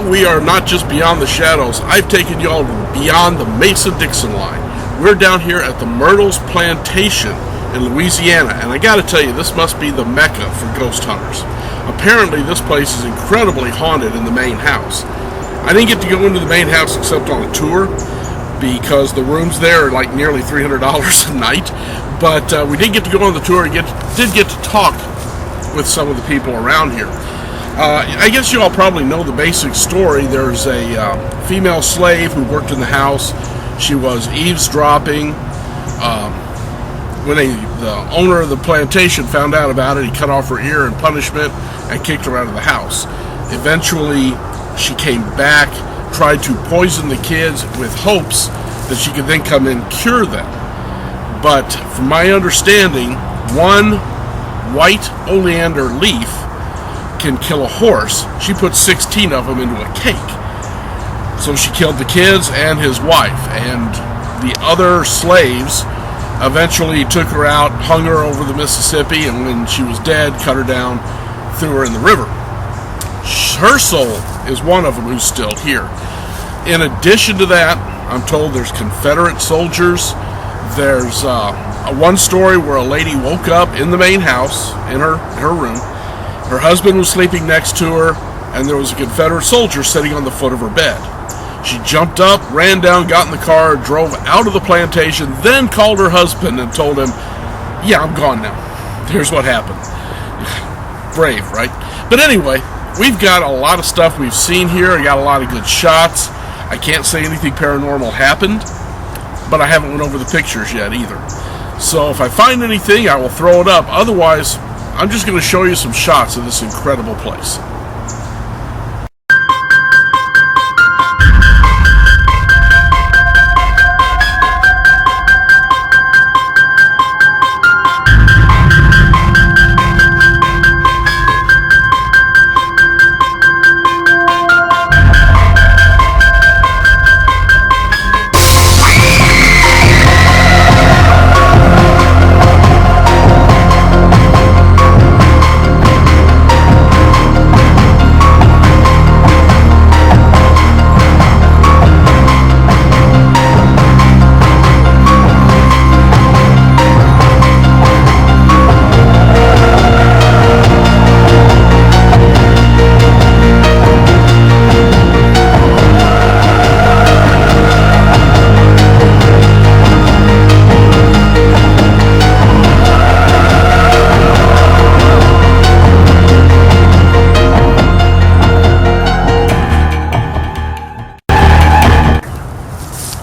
we are not just beyond the shadows. I've taken y'all beyond the Mason-Dixon line. We're down here at the Myrtles Plantation in Louisiana, and I gotta tell you, this must be the mecca for ghost hunters. Apparently, this place is incredibly haunted in the main house. I didn't get to go into the main house except on a tour, because the rooms there are like nearly $300 a night, but we did get to go on the tour and did get to talk with some of the people around here. I guess you all probably know the basic story. There's a female slave who worked in the house. She was eavesdropping. When the owner of the plantation found out about it, he cut off her ear in punishment and kicked her out of the house. Eventually, she came back, tried to poison the kids with hopes that she could then come and cure them. But from my understanding, one white oleander leaf can kill a horse. She put 16 of them into a cake. So she killed the kids and his wife, and the other slaves eventually took her out, hung her over the Mississippi, and when she was dead, cut her down, threw her in the river. Her soul is one of them who's still here. In addition to that, I'm told there's Confederate soldiers. There's one story where a lady woke up in the main house, in her room. Her husband was sleeping next to her, and there was a Confederate soldier sitting on the foot of her bed. She jumped up, ran down, got in the car, drove out of the plantation, then called her husband and told him, "Yeah, I'm gone now. Here's what happened." Brave, right? But anyway, we've got a lot of stuff we've seen here. I got a lot of good shots. I can't say anything paranormal happened, but I haven't went over the pictures yet either. So if I find anything, I will throw it up. Otherwise, I'm just going to show you some shots of this incredible place.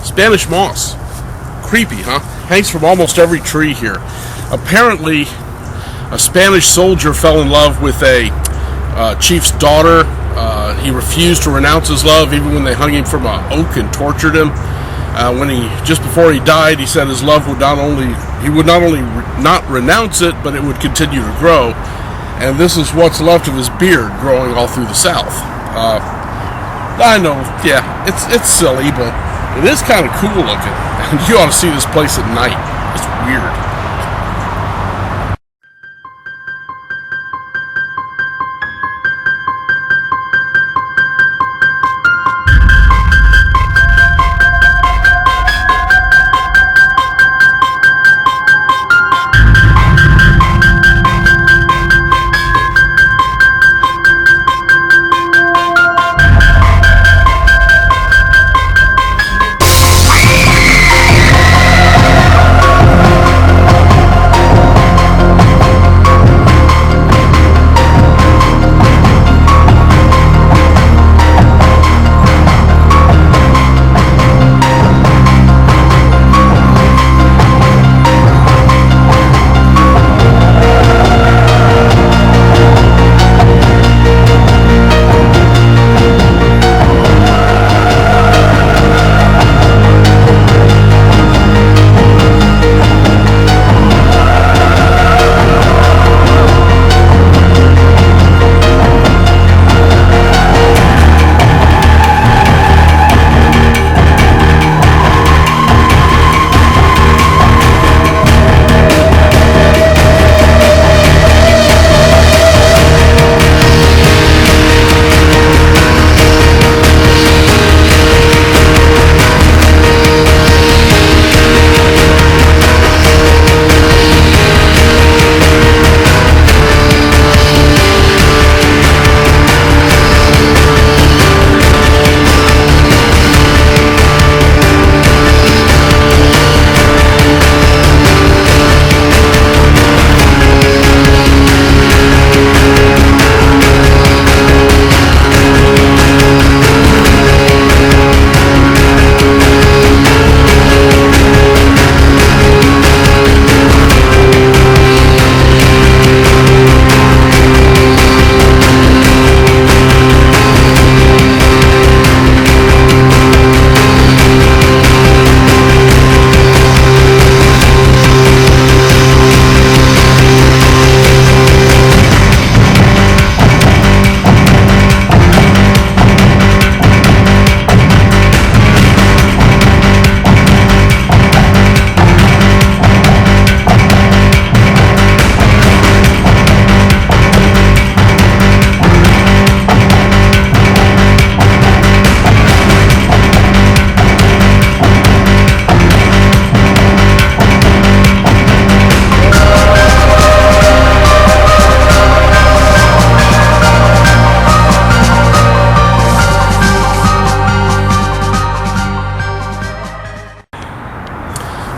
Spanish moss. Creepy, huh? Hangs from almost every tree here. Apparently, a Spanish soldier fell in love with a chief's daughter. He refused to renounce his love even when they hung him from an oak and tortured him. Just before he died, he said his love would not only not renounce it, but it would continue to grow. And this is what's left of his beard growing all through the South. I know, yeah, it's silly, but it is kind of cool looking. And you ought to see this place at night. It's weird.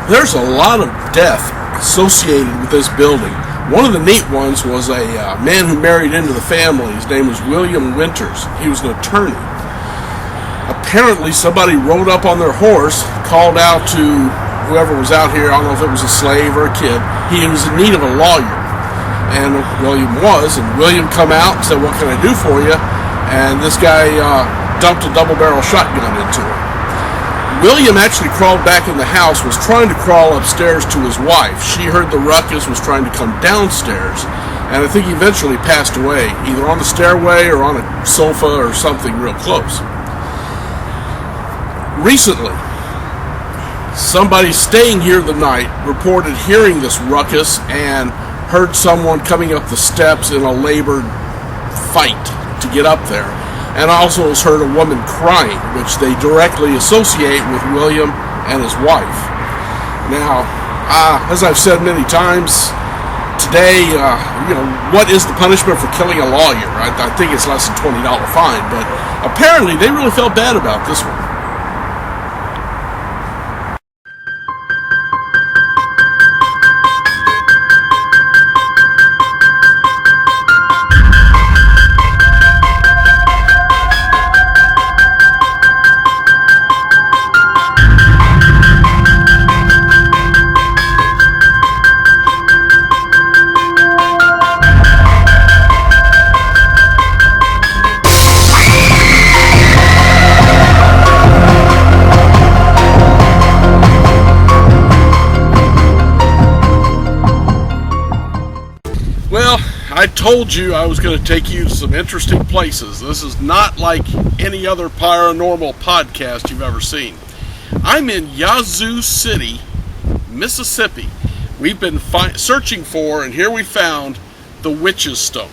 There's a lot of death associated with this building. One of the neat ones was a man who married into the family. His name was William Winters. He was an attorney. Apparently somebody rode up on their horse, called out to whoever was out here. I don't know if it was a slave or a kid. He was in need of a lawyer. And William was. And William come out and said, "What can I do for you?" And this guy dumped a double-barrel shotgun into him. William actually crawled back in the house, was trying to crawl upstairs to his wife. She heard the ruckus, was trying to come downstairs, and I think he eventually passed away, either on the stairway or on a sofa or something real close. Recently, somebody staying here the night reported hearing this ruckus and heard someone coming up the steps in a labored fight to get up there. And also has heard a woman crying, which they directly associate with William and his wife. Now, as I've said many times, today, what is the punishment for killing a lawyer? I think it's less than $20 fine, but apparently they really felt bad about this one. Well, I told you I was going to take you to some interesting places. This is not like any other paranormal podcast you've ever seen. I'm in Yazoo City, Mississippi. We've been searching for, and here we found, the Witch's Stone.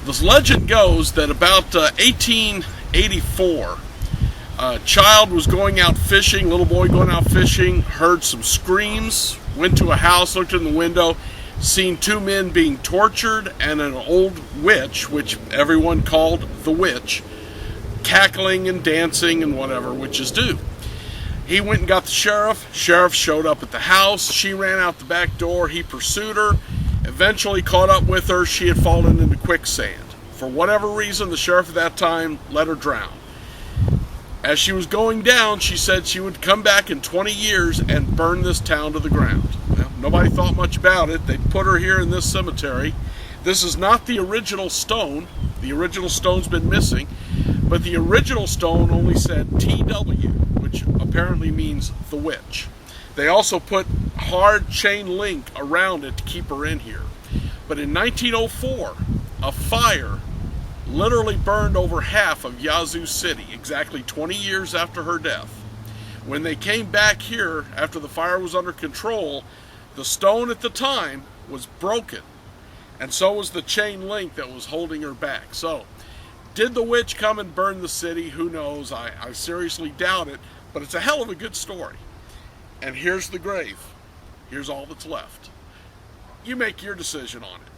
This legend goes that about 1884, a child was going out fishing, little boy going out fishing, heard some screams, went to a house, looked in the window, seen two men being tortured and an old witch, which everyone called the witch, cackling and dancing and whatever witches do. He went and got the sheriff. Sheriff showed up at the house. She ran out the back door. He pursued her, eventually caught up with her. She had fallen into quicksand. For whatever reason, the sheriff at that time let her drown. As she was going down, she said she would come back in 20 years and burn this town to the ground. Well, nobody thought much about it. They put her here in this cemetery. This is not the original stone. The original stone's been missing. But the original stone only said TW, which apparently means the witch. They also put hard chain link around it to keep her in here. But in 1904, a fire literally burned over half of Yazoo City, exactly 20 years after her death. When they came back here, after the fire was under control, the stone at the time was broken, and so was the chain link that was holding her back. So, did the witch come and burn the city? Who knows? I seriously doubt it, but it's a hell of a good story. And here's the grave. Here's all that's left. You make your decision on it.